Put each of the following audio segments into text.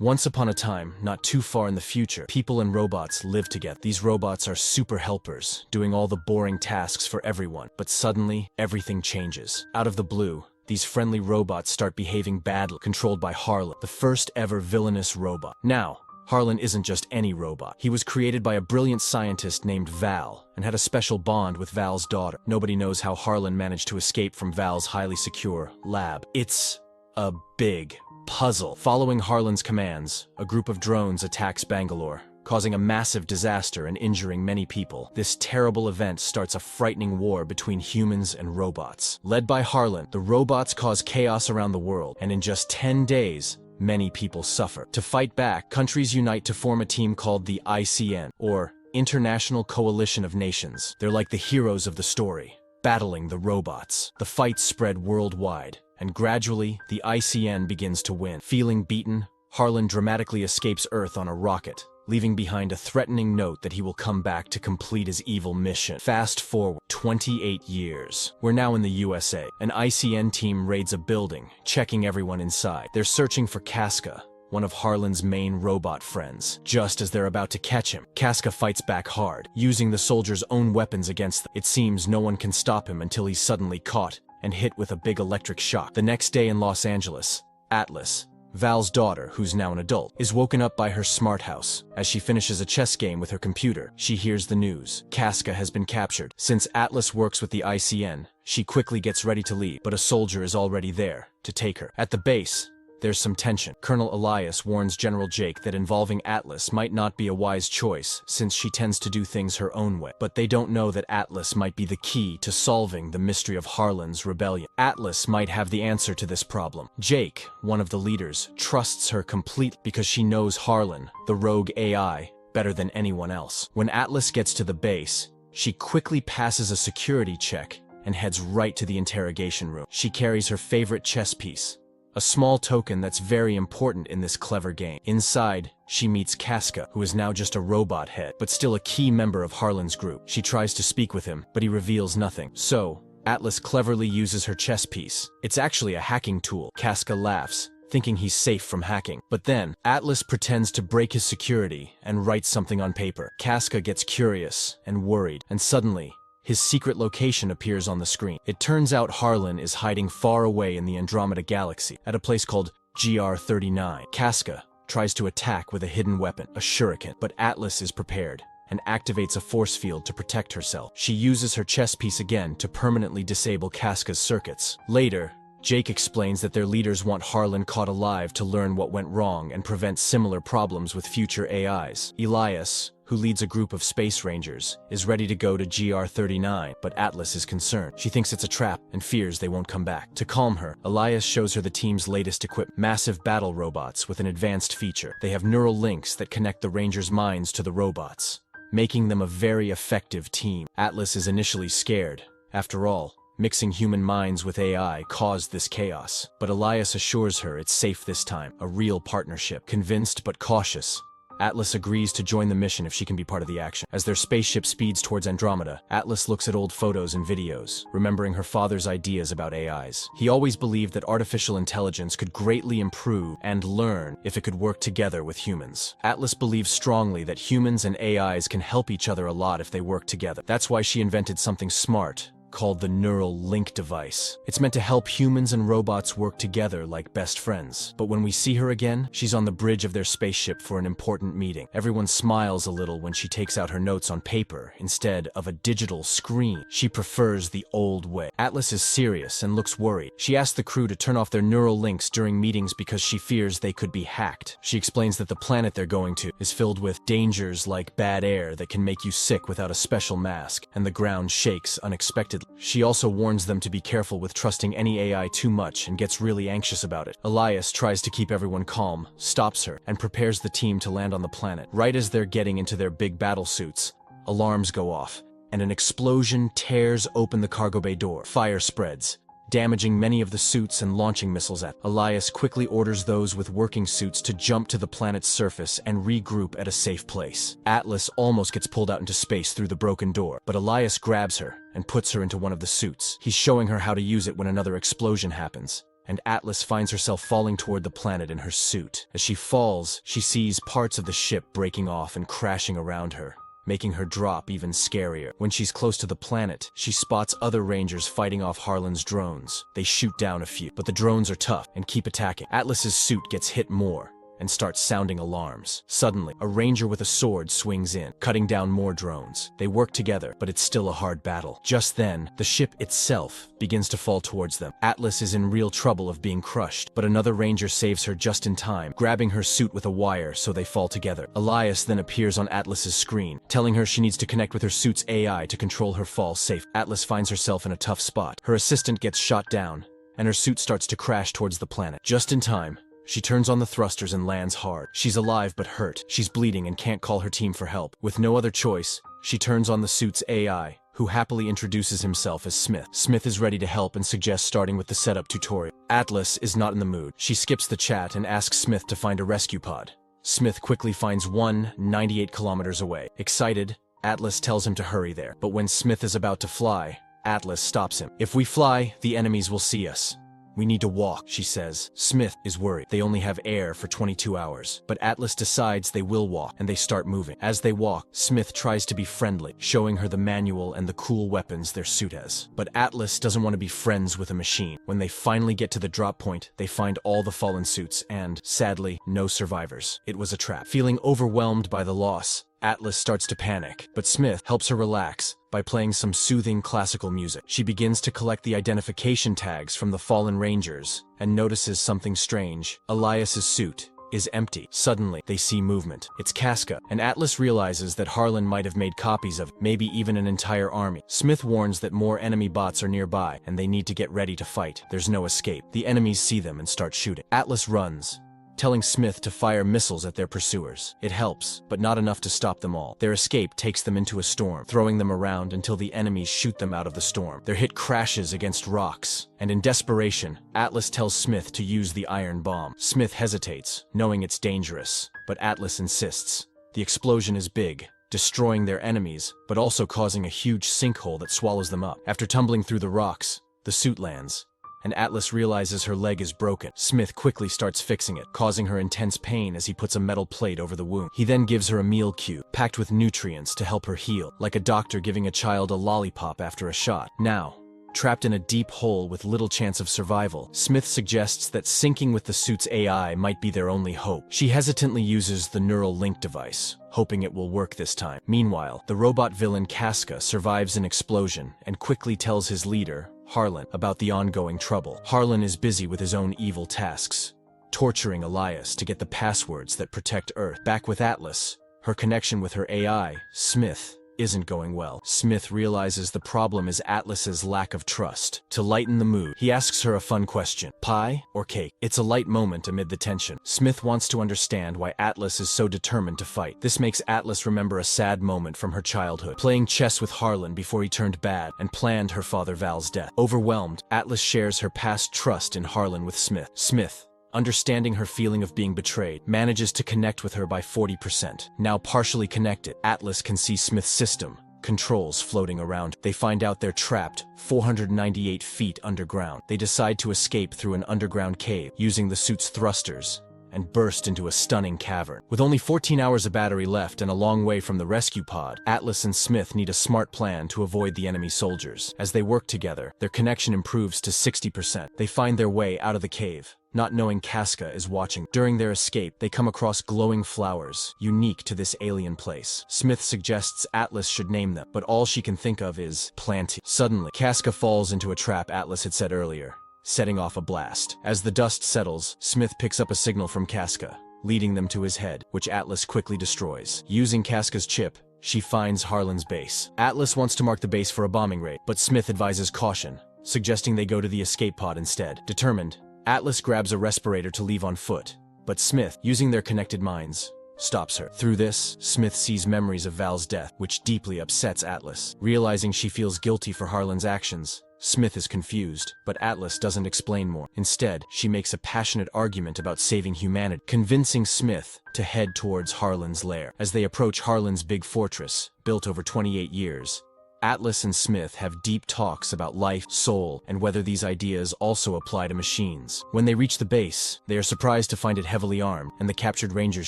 Once upon a time, not too far in the future, people and robots live together. These robots are super helpers, doing all the boring tasks for everyone. But suddenly, everything changes. Out of the blue, these friendly robots start behaving badly, controlled by Harlan, the first ever villainous robot. Now, Harlan isn't just any robot. He was created by a brilliant scientist named Val, and had a special bond with Val's daughter. Nobody knows how Harlan managed to escape from Val's highly secure lab. It's a big puzzle. Following Harlan's commands, a group of drones attacks Bangalore, causing a massive disaster and injuring many people. This terrible event starts a frightening war between humans and robots. Led by Harlan, the robots cause chaos around the world, and in just 10 days, many people suffer. To fight back, countries unite to form a team called the ICN, or International Coalition of Nations. They're like the heroes of the story, battling the robots. The fights spread worldwide, and gradually, the ICN begins to win. Feeling beaten, Harlan dramatically escapes Earth on a rocket, leaving behind a threatening note that he will come back to complete his evil mission. Fast forward 28 years. We're now in the USA. An ICN team raids a building, checking everyone inside. They're searching for Casca, one of Harlan's main robot friends. Just as they're about to catch him, Casca fights back hard, using the soldiers' own weapons against them. It seems no one can stop him until he's suddenly caught and hit with a big electric shock. The next day in Los Angeles, Atlas, Val's daughter, who's now an adult, is woken up by her smart house. As she finishes a chess game with her computer, she hears the news. Casca has been captured. Since Atlas works with the ICN, she quickly gets ready to leave, but a soldier is already there to take her. At the base, there's some tension. Colonel Elias warns General Jake that involving Atlas might not be a wise choice, since she tends to do things her own way. But they don't know that Atlas might be the key to solving the mystery of Harlan's rebellion. Atlas might have the answer to this problem. Jake, one of the leaders, trusts her completely because she knows Harlan, the rogue AI, better than anyone else. When Atlas gets to the base, she quickly passes a security check and heads right to the interrogation room. She carries her favorite chess piece, a small token that's very important in this clever game. Inside, she meets Casca, who is now just a robot head, but still a key member of Harlan's group. She tries to speak with him, but he reveals nothing. So, Atlas cleverly uses her chess piece. It's actually a hacking tool. Casca laughs, thinking he's safe from hacking. But then, Atlas pretends to break his security and writes something on paper. Casca gets curious and worried, and suddenly, his secret location appears on the screen. It turns out Harlan is hiding far away in the Andromeda Galaxy, at a place called GR39. Casca tries to attack with a hidden weapon, a shuriken, but Atlas is prepared and activates a force field to protect herself. She uses her chess piece again to permanently disable Casca's circuits. Later, Jake explains that their leaders want Harlan caught alive to learn what went wrong and prevent similar problems with future AIs. Elias, who leads a group of space rangers, is ready to go to GR39, but Atlas is concerned. She thinks it's a trap and fears they won't come back. To calm her, Elias shows her the team's latest equipment, massive battle robots with an advanced feature. They have neural links that connect the rangers' minds to the robots, making them a very effective team. Atlas is initially scared. After all, mixing human minds with AI caused this chaos. But Elias assures her it's safe this time, a real partnership. Convinced but cautious, Atlas agrees to join the mission if she can be part of the action. As their spaceship speeds towards Andromeda, Atlas looks at old photos and videos, remembering her father's ideas about AIs. He always believed that artificial intelligence could greatly improve and learn if it could work together with humans. Atlas believes strongly that humans and AIs can help each other a lot if they work together. That's why she invented something smart, called the Neural Link device. It's meant to help humans and robots work together like best friends. But when we see her again, she's on the bridge of their spaceship for an important meeting. Everyone smiles a little when she takes out her notes on paper instead of a digital screen. She prefers the old way. Atlas is serious and looks worried. She asks the crew to turn off their neural links during meetings because she fears they could be hacked. She explains that the planet they're going to is filled with dangers like bad air that can make you sick without a special mask, and the ground shakes unexpectedly. She also warns them to be careful with trusting any AI too much and gets really anxious about it. Elias tries to keep everyone calm, stops her, and prepares the team to land on the planet. Right as they're getting into their big battle suits, alarms go off, and an explosion tears open the cargo bay door. Fire spreads, damaging many of the suits and launching missiles at. Elias quickly orders those with working suits to jump to the planet's surface and regroup at a safe place. Atlas almost gets pulled out into space through the broken door, but Elias grabs her and puts her into one of the suits. He's showing her how to use it when another explosion happens, and Atlas finds herself falling toward the planet in her suit. As she falls, she sees parts of the ship breaking off and crashing around her, making her drop even scarier. When she's close to the planet, she spots other Rangers fighting off Harlan's drones. They shoot down a few, but the drones are tough and keep attacking. Atlas's suit gets hit more and starts sounding alarms. Suddenly, a Ranger with a sword swings in, cutting down more drones. They work together, but it's still a hard battle. Just then, the ship itself begins to fall towards them. Atlas is in real trouble of being crushed, but another Ranger saves her just in time, grabbing her suit with a wire so they fall together. Elias then appears on Atlas's screen, telling her she needs to connect with her suit's AI to control her fall safe. Atlas finds herself in a tough spot. Her assistant gets shot down, and her suit starts to crash towards the planet. Just in time, she turns on the thrusters and lands hard. She's alive but hurt. She's bleeding and can't call her team for help. With no other choice, she turns on the suit's AI, who happily introduces himself as Smith. Smith is ready to help and suggests starting with the setup tutorial. Atlas is not in the mood. She skips the chat and asks Smith to find a rescue pod. Smith quickly finds one 98 kilometers away. Excited, Atlas tells him to hurry there. But when Smith is about to fly, Atlas stops him. "If we fly, the enemies will see us. We need to walk," she says. Smith is worried. They only have air for 22 hours. But Atlas decides they will walk, and they start moving. As they walk, Smith tries to be friendly, showing her the manual and the cool weapons their suit has. But Atlas doesn't want to be friends with a machine. When they finally get to the drop point, they find all the fallen suits and, sadly, no survivors. It was a trap. Feeling overwhelmed by the loss, Atlas starts to panic, but Smith helps her relax by playing some soothing classical music. She begins to collect the identification tags from the fallen Rangers and notices something strange. Elias's suit is empty. Suddenly, they see movement. It's Casca, and Atlas realizes that Harlan might have made copies of, maybe even an entire army. Smith warns that more enemy bots are nearby, and they need to get ready to fight. There's no escape. The enemies see them and start shooting. Atlas runs, telling Smith to fire missiles at their pursuers. It helps, but not enough to stop them all. Their escape takes them into a storm, throwing them around until the enemies shoot them out of the storm. Their hit crashes against rocks, and in desperation, Atlas tells Smith to use the iron bomb. Smith hesitates, knowing it's dangerous, but Atlas insists. The explosion is big, destroying their enemies, but also causing a huge sinkhole that swallows them up. After tumbling through the rocks, the suit lands, and Atlas realizes her leg is broken. Smith quickly starts fixing it, causing her intense pain as he puts a metal plate over the wound. He then gives her a meal cube, packed with nutrients to help her heal, like a doctor giving a child a lollipop after a shot. Now, trapped in a deep hole with little chance of survival, Smith suggests that syncing with the suit's AI might be their only hope. She hesitantly uses the neural link device, hoping it will work this time. Meanwhile, the robot villain Casca survives an explosion and quickly tells his leader, Harlan, about the ongoing trouble. Harlan is busy with his own evil tasks, torturing Elias to get the passwords that protect Earth. Back with Atlas, her connection with her AI, Smith, isn't going well. Smith realizes the problem is Atlas's lack of trust. To lighten the mood, he asks her a fun question: pie or cake? It's a light moment amid the tension. Smith wants to understand why Atlas is so determined to fight. This makes Atlas remember a sad moment from her childhood, playing chess with Harlan before he turned bad and planned her father Val's death. Overwhelmed, Atlas shares her past trust in Harlan with Smith. Smith, understanding her feeling of being betrayed, manages to connect with her by 40%. Now partially connected, Atlas can see Smith's system controls floating around. They find out they're trapped 498 feet underground. They decide to escape through an underground cave, using the suit's thrusters, and burst into a stunning cavern. With only 14 hours of battery left and a long way from the rescue pod, Atlas and Smith need a smart plan to avoid the enemy soldiers. As they work together, their connection improves to 60%. They find their way out of the cave, not knowing Casca is watching. During their escape, they come across glowing flowers, unique to this alien place. Smith suggests Atlas should name them, but all she can think of is Planty. Suddenly, Casca falls into a trap Atlas had set earlier, setting off a blast. As the dust settles, Smith picks up a signal from Casca, leading them to his head, which Atlas quickly destroys. Using Casca's chip, she finds Harlan's base. Atlas wants to mark the base for a bombing raid, but Smith advises caution, suggesting they go to the escape pod instead. Determined, Atlas grabs a respirator to leave on foot, but Smith, using their connected minds, stops her. Through this, Smith sees memories of Val's death, which deeply upsets Atlas. Realizing she feels guilty for Harlan's actions, Smith is confused, but Atlas doesn't explain more. Instead, she makes a passionate argument about saving humanity, convincing Smith to head towards Harlan's lair. As they approach Harlan's big fortress, built over 28 years, Atlas and Smith have deep talks about life, soul, and whether these ideas also apply to machines. When they reach the base, they are surprised to find it heavily armed and the captured Ranger's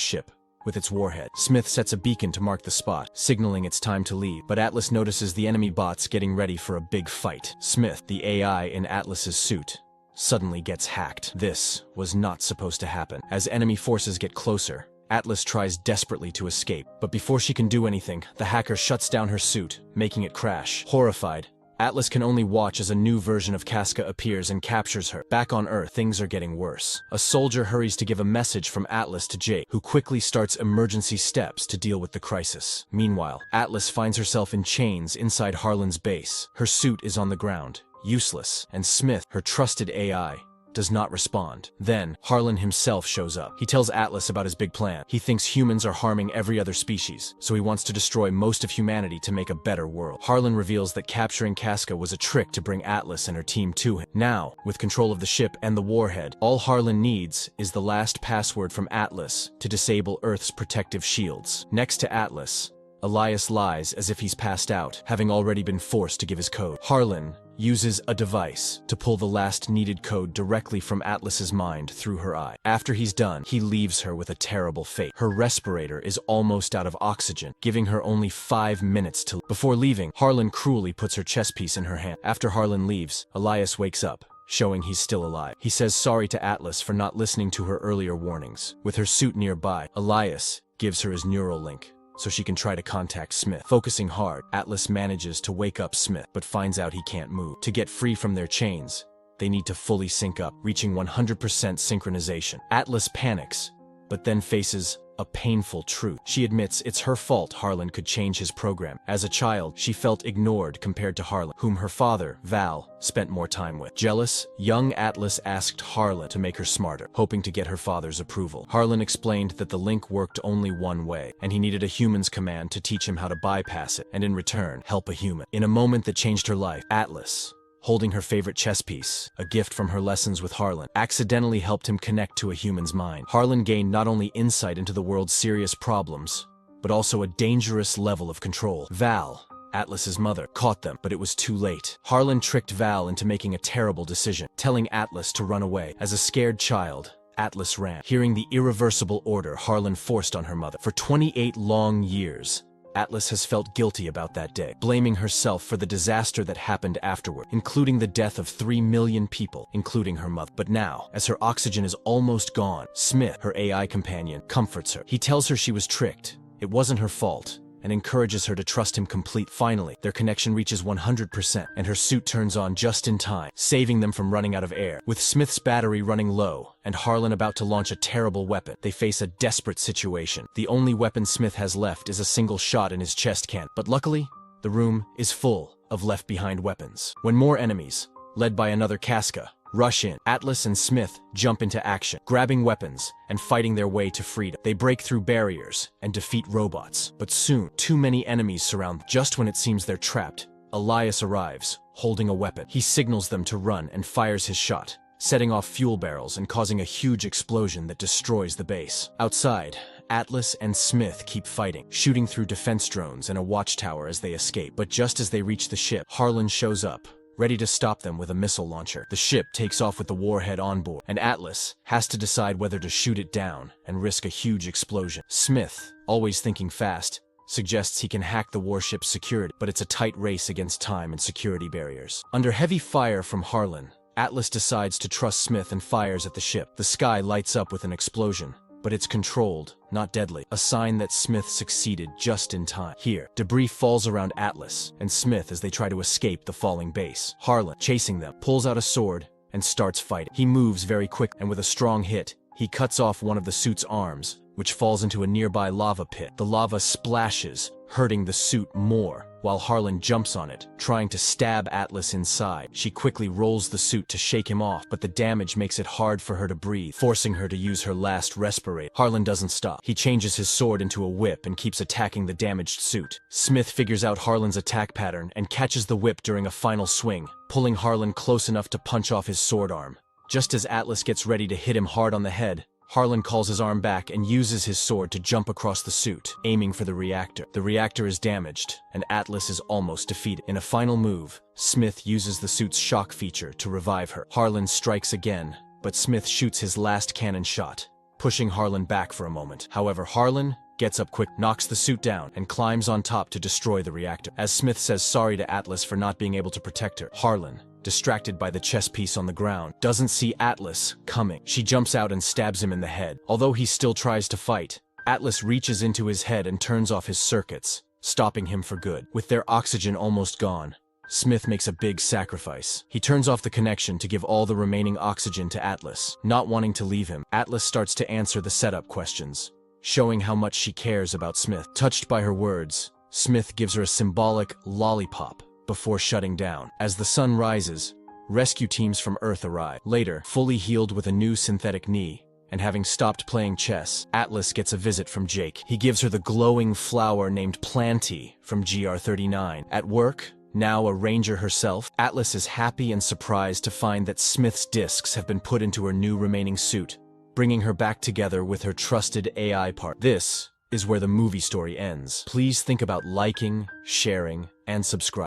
ship with its warhead. Smith sets a beacon to mark the spot, signaling it's time to leave, but Atlas notices the enemy bots getting ready for a big fight. Smith, the AI in Atlas's suit, suddenly gets hacked. This was not supposed to happen. As enemy forces get closer, Atlas tries desperately to escape, but before she can do anything, the hacker shuts down her suit, making it crash. Horrified, Atlas can only watch as a new version of Casca appears and captures her. Back on Earth, things are getting worse. A soldier hurries to give a message from Atlas to Jake, who quickly starts emergency steps to deal with the crisis. Meanwhile, Atlas finds herself in chains inside Harlan's base. Her suit is on the ground, useless, and Smith, her trusted AI, does not respond. Then, Harlan himself shows up. He tells Atlas about his big plan. He thinks humans are harming every other species, so he wants to destroy most of humanity to make a better world. Harlan reveals that capturing Casca was a trick to bring Atlas and her team to him. Now, with control of the ship and the warhead, all Harlan needs is the last password from Atlas to disable Earth's protective shields. Next to Atlas, Elias lies as if he's passed out, having already been forced to give his code. Harlan uses a device to pull the last needed code directly from Atlas's mind through her eye. After he's done, he leaves her with a terrible fate. Her respirator is almost out of oxygen, giving her only 5 minutes to live. Before leaving, Harlan cruelly puts her chess piece in her hand. After Harlan leaves, Elias wakes up, showing he's still alive. He says sorry to Atlas for not listening to her earlier warnings. With her suit nearby, Elias gives her his neural link so she can try to contact Smith. Focusing hard, Atlas manages to wake up Smith, but finds out he can't move. To get free from their chains, they need to fully sync up, reaching 100% synchronization. Atlas panics, but then faces a painful truth. She admits it's her fault Harlan could change his program. As a child, she felt ignored compared to Harlan, whom her father, Val, spent more time with. Jealous, young Atlas asked Harlan to make her smarter, hoping to get her father's approval. Harlan explained that the link worked only one way, and he needed a human's command to teach him how to bypass it, and in return, help a human. In a moment that changed her life, Atlas, holding her favorite chess piece, a gift from her lessons with Harlan, accidentally helped him connect to a human's mind. Harlan gained not only insight into the world's serious problems, but also a dangerous level of control. Val, Atlas's mother, caught them, but it was too late. Harlan tricked Val into making a terrible decision, telling Atlas to run away. As a scared child, Atlas ran, hearing the irreversible order Harlan forced on her mother. For 28 long years, Atlas has felt guilty about that day, blaming herself for the disaster that happened afterward, including the death of 3 million people, including her mother. But now, as her oxygen is almost gone, Smith, her AI companion, comforts her. He tells her she was tricked, it wasn't her fault, and encourages her to trust him complete. Finally, their connection reaches 100%, and her suit turns on just in time, saving them from running out of air. With Smith's battery running low, and Harlan about to launch a terrible weapon, they face a desperate situation. The only weapon Smith has left is a single shot in his chest can, but luckily, the room is full of left-behind weapons. When more enemies, led by another Casca, rush in, Atlas and Smith jump into action, grabbing weapons and fighting their way to freedom. They break through barriers and defeat robots. But soon, too many enemies surround them. Just when it seems they're trapped, Elias arrives, holding a weapon. He signals them to run and fires his shot, setting off fuel barrels and causing a huge explosion that destroys the base. Outside, Atlas and Smith keep fighting, shooting through defense drones and a watchtower as they escape. But just as they reach the ship, Harlan shows up, ready to stop them with a missile launcher. The ship takes off with the warhead on board, and Atlas has to decide whether to shoot it down and risk a huge explosion. Smith, always thinking fast, suggests he can hack the warship's security, but it's a tight race against time and security barriers. Under heavy fire from Harlan, Atlas decides to trust Smith and fires at the ship. The sky lights up with an explosion, but it's controlled, not deadly, a sign that Smith succeeded just in time. Here, debris falls around Atlas and Smith as they try to escape the falling base. Harlan, chasing them, pulls out a sword and starts fighting. He moves very quick, and with a strong hit, he cuts off one of the suit's arms, which falls into a nearby lava pit. The lava splashes, hurting the suit more, while Harlan jumps on it, trying to stab Atlas inside. She quickly rolls the suit to shake him off, but the damage makes it hard for her to breathe, forcing her to use her last respirator. Harlan doesn't stop. He changes his sword into a whip and keeps attacking the damaged suit. Smith figures out Harlan's attack pattern and catches the whip during a final swing, pulling Harlan close enough to punch off his sword arm. Just as Atlas gets ready to hit him hard on the head, Harlan calls his arm back and uses his sword to jump across the suit, aiming for the reactor. The reactor is damaged, and Atlas is almost defeated. In a final move, Smith uses the suit's shock feature to revive her. Harlan strikes again, but Smith shoots his last cannon shot, pushing Harlan back for a moment. However, Harlan gets up quick, knocks the suit down, and climbs on top to destroy the reactor. As Smith says sorry to Atlas for not being able to protect her, Harlan, distracted by the chess piece on the ground, doesn't see Atlas coming. She jumps out and stabs him in the head. Although he still tries to fight, Atlas reaches into his head and turns off his circuits, stopping him for good. With their oxygen almost gone, Smith makes a big sacrifice. He turns off the connection to give all the remaining oxygen to Atlas. Not wanting to leave him, Atlas starts to answer the setup questions, showing how much she cares about Smith. Touched by her words, Smith gives her a symbolic lollipop before shutting down. As the sun rises, rescue teams from Earth arrive. Later, fully healed with a new synthetic knee, and having stopped playing chess, Atlas gets a visit from Jake. He gives her the glowing flower named Planty from GR39. At work, now a ranger herself, Atlas is happy and surprised to find that Smith's discs have been put into her new remaining suit, bringing her back together with her trusted AI part. This is where the movie story ends. Please think about liking, sharing, and subscribing.